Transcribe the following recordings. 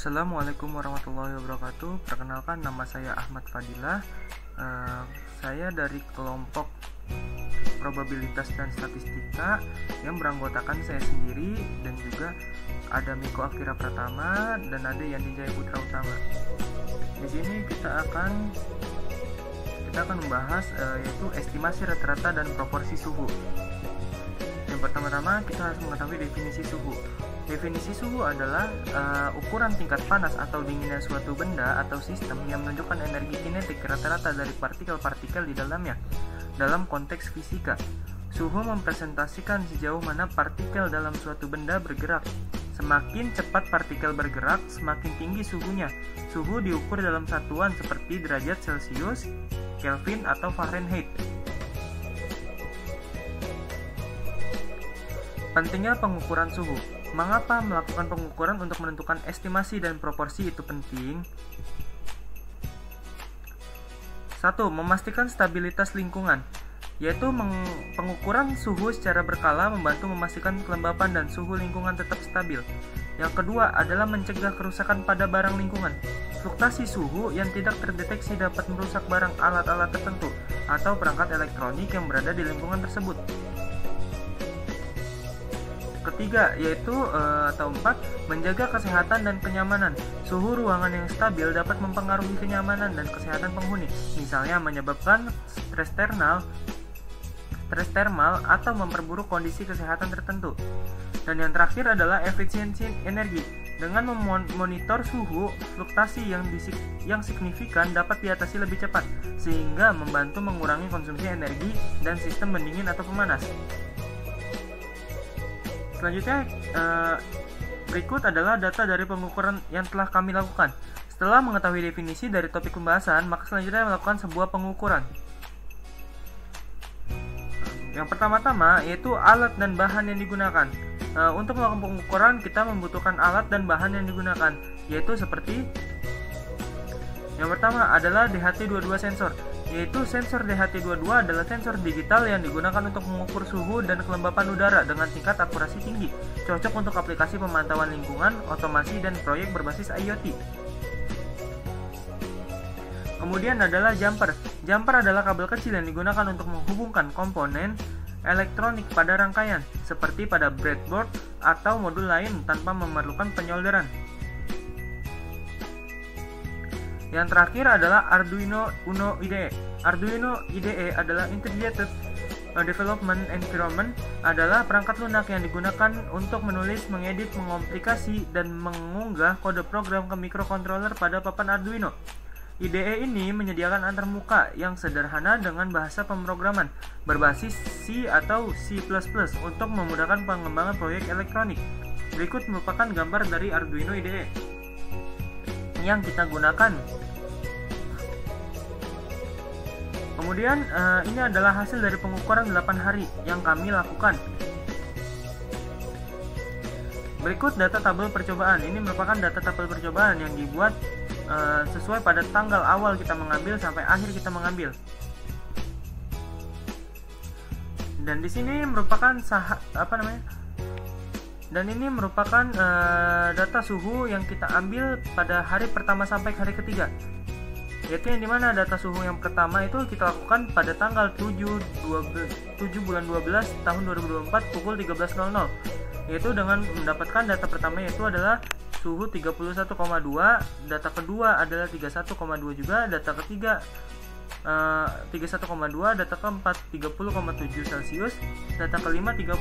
Assalamualaikum warahmatullahi wabarakatuh. Perkenalkan, nama saya Ahmad Fadilah. Saya dari kelompok probabilitas dan statistika yang beranggotakan saya sendiri dan juga ada Miko Akira Pratama dan ada Yandi Jaya Putra Utama. Di sini kita akan membahas yaitu estimasi rata-rata dan proporsi suhu. Yang pertama-tama kita harus mengetahui definisi suhu. Definisi suhu adalah ukuran tingkat panas atau dinginnya suatu benda atau sistem yang menunjukkan energi kinetik rata-rata dari partikel-partikel di dalamnya. Dalam konteks fisika, suhu mempresentasikan sejauh mana partikel dalam suatu benda bergerak. Semakin cepat partikel bergerak, semakin tinggi suhunya. Suhu diukur dalam satuan seperti derajat Celcius, Kelvin, atau Fahrenheit. Pentingnya pengukuran suhu. Mengapa melakukan pengukuran untuk menentukan estimasi dan proporsi itu penting? 1. Memastikan stabilitas lingkungan, yaitu pengukuran suhu secara berkala membantu memastikan kelembapan dan suhu lingkungan tetap stabil. Yang kedua adalah mencegah kerusakan pada barang lingkungan. Fluktuasi suhu yang tidak terdeteksi dapat merusak barang alat-alat tertentu atau perangkat elektronik yang berada di lingkungan tersebut. Ketiga, yaitu atau 4, menjaga kesehatan dan kenyamanan. Suhu ruangan yang stabil dapat mempengaruhi kenyamanan dan kesehatan penghuni, misalnya menyebabkan stres termal atau memperburuk kondisi kesehatan tertentu. Dan yang terakhir adalah efisiensi energi. Dengan memonitor suhu, fluktuasi yang signifikan dapat diatasi lebih cepat, sehingga membantu mengurangi konsumsi energi dan sistem pendingin atau pemanas. Selanjutnya, berikut adalah data dari pengukuran yang telah kami lakukan. Setelah mengetahui definisi dari topik pembahasan, maka selanjutnya melakukan sebuah pengukuran. Yang pertama-tama yaitu alat dan bahan yang digunakan. Untuk melakukan pengukuran, kita membutuhkan alat dan bahan yang digunakan, yaitu seperti yang pertama adalah DHT22 sensor, yaitu sensor DHT22 adalah sensor digital yang digunakan untuk mengukur suhu dan kelembapan udara dengan tingkat akurasi tinggi, cocok untuk aplikasi pemantauan lingkungan, otomasi, dan proyek berbasis IoT. Kemudian adalah jumper. Jumper adalah kabel kecil yang digunakan untuk menghubungkan komponen elektronik pada rangkaian, seperti pada breadboard atau modul lain tanpa memerlukan penyolderan. Yang terakhir adalah Arduino Uno IDE. Arduino IDE adalah Integrated Development Environment, adalah perangkat lunak yang digunakan untuk menulis, mengedit, mengomplikasi, dan mengunggah kode program ke microcontroller pada papan Arduino. IDE ini menyediakan antarmuka yang sederhana dengan bahasa pemrograman berbasis C atau C++ untuk memudahkan pengembangan proyek elektronik. Berikut merupakan gambar dari Arduino IDE yang kita gunakan. Kemudian ini adalah hasil dari pengukuran 8 hari yang kami lakukan. Berikut data tabel percobaan. Ini merupakan data tabel percobaan yang dibuat sesuai pada tanggal awal kita mengambil sampai akhir kita mengambil. Dan di sini merupakan data suhu yang kita ambil pada hari pertama sampai hari ketiga, yaitu yang dimana data suhu yang pertama itu kita lakukan pada tanggal 7 bulan 12 tahun 2024 pukul 13.00, yaitu dengan mendapatkan data pertama yaitu adalah suhu 31,2, data kedua adalah 31,2 juga, data ketiga 31,2, data keempat 30,7 Celcius, data kelima 30,7,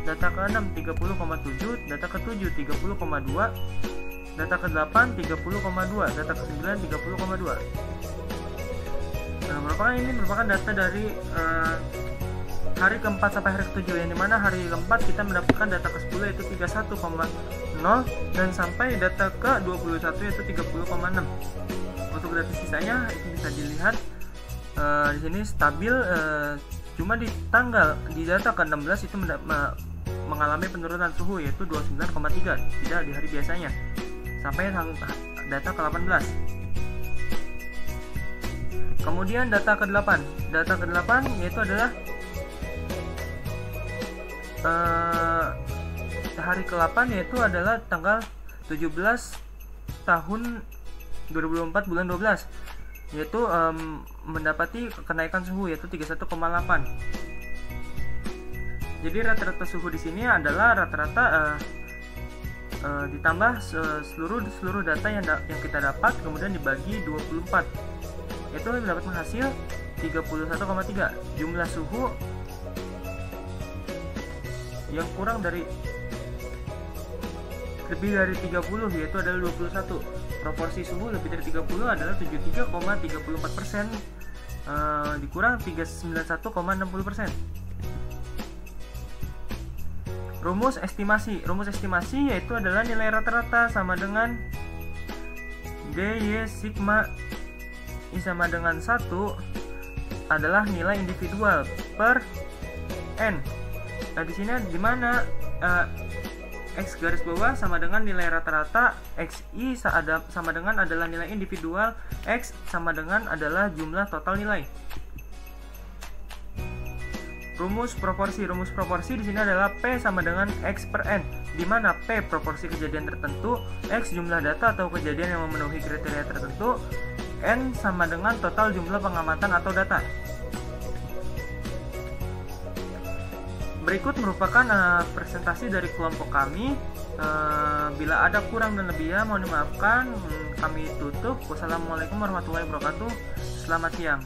data keenam 30,7, data ketujuh 30,2, data ke-8 30,2, data ke-9 30,2. Ini merupakan data dari hari ke-4 sampai hari ke-7, yang dimana hari ke-4 kita mendapatkan data ke-10 yaitu 31,0 dan sampai data ke-21 yaitu 30,6. Untuk data sisanya itu bisa dilihat di sini stabil, cuma di data ke-16 itu mengalami penurunan suhu yaitu 29,3, tidak di hari biasanya, sampai data ke-18. Kemudian data ke-8. Data ke-8 yaitu adalah hari ke-8 yaitu adalah tanggal 17 tahun 2004 bulan 12, yaitu mendapati kenaikan suhu yaitu 31,8. Jadi rata-rata suhu di sini adalah rata-rata ditambah seluruh data yang kita dapat kemudian dibagi 24, yaitu mendapat hasil 31,3. Jumlah suhu yang kurang dari lebih dari 30 yaitu adalah 21. Proporsi suhu lebih dari 30 adalah 73,34%, dikurang 391,60%. Rumus estimasi yaitu adalah nilai rata-rata sama dengan dy sigma I sama dengan 1 adalah nilai individual per n. Nah di sini di mana X garis bawah sama dengan nilai rata-rata, XI sama dengan adalah nilai individual, X sama dengan adalah jumlah total nilai. Rumus proporsi di sini adalah P sama dengan X per N, di mana P proporsi kejadian tertentu, X jumlah data atau kejadian yang memenuhi kriteria tertentu, N sama dengan total jumlah pengamatan atau data. Berikut merupakan presentasi dari kelompok kami. Bila ada kurang dan lebihnya mohon dimaafkan. Kami tutup. Wassalamualaikum warahmatullahi wabarakatuh. Selamat siang.